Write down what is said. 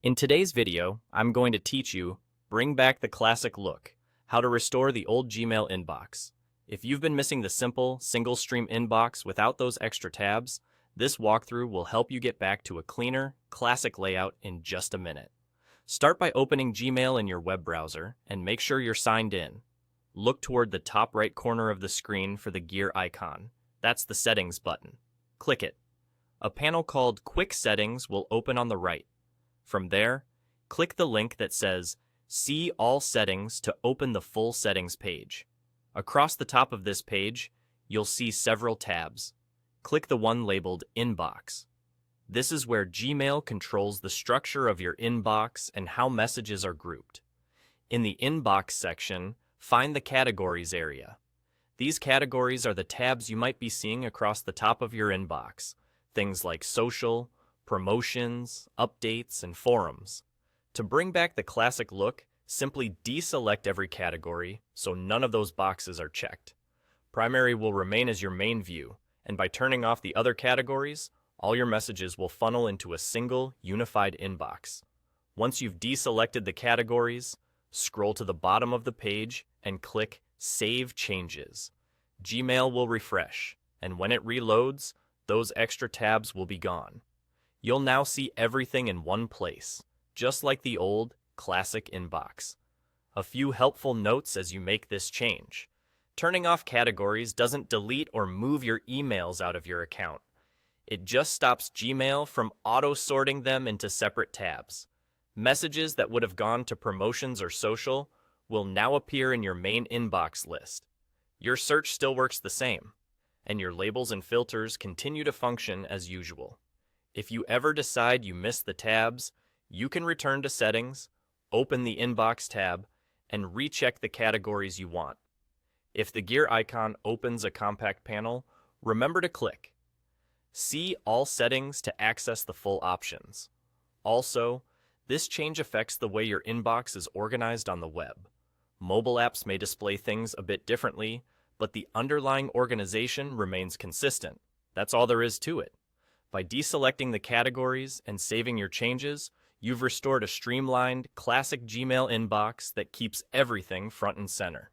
In today's video, I'm going to teach you Bring Back the Classic Look, how to restore the old Gmail inbox. If you've been missing the simple, single-stream inbox without those extra tabs, this walkthrough will help you get back to a cleaner, classic layout in just a minute. Start by opening Gmail in your web browser and make sure you're signed in. Look toward the top right corner of the screen for the gear icon. That's the Settings button. Click it. A panel called Quick Settings will open on the right. From there, click the link that says See All Settings to open the full settings page. Across the top of this page, you'll see several tabs. Click the one labeled Inbox. This is where Gmail controls the structure of your inbox and how messages are grouped. In the Inbox section, find the Categories area. These categories are the tabs you might be seeing across the top of your inbox, things like social, promotions, updates, and forums. To bring back the classic look, simply deselect every category so none of those boxes are checked. Primary will remain as your main view, and by turning off the other categories, all your messages will funnel into a single, unified inbox. Once you've deselected the categories, scroll to the bottom of the page and click Save Changes. Gmail will refresh, and when it reloads, those extra tabs will be gone. You'll now see everything in one place, just like the old, classic inbox. A few helpful notes as you make this change. Turning off categories doesn't delete or move your emails out of your account. It just stops Gmail from auto-sorting them into separate tabs. Messages that would have gone to promotions or social will now appear in your main inbox list. Your search still works the same, and your labels and filters continue to function as usual. If you ever decide you missed the tabs, you can return to Settings, open the Inbox tab, and recheck the categories you want. If the gear icon opens a compact panel, remember to click. See All Settings to access the full options. Also, this change affects the way your inbox is organized on the web. Mobile apps may display things a bit differently, but the underlying organization remains consistent. That's all there is to it. By deselecting the categories and saving your changes, you've restored a streamlined, classic Gmail inbox that keeps everything front and center.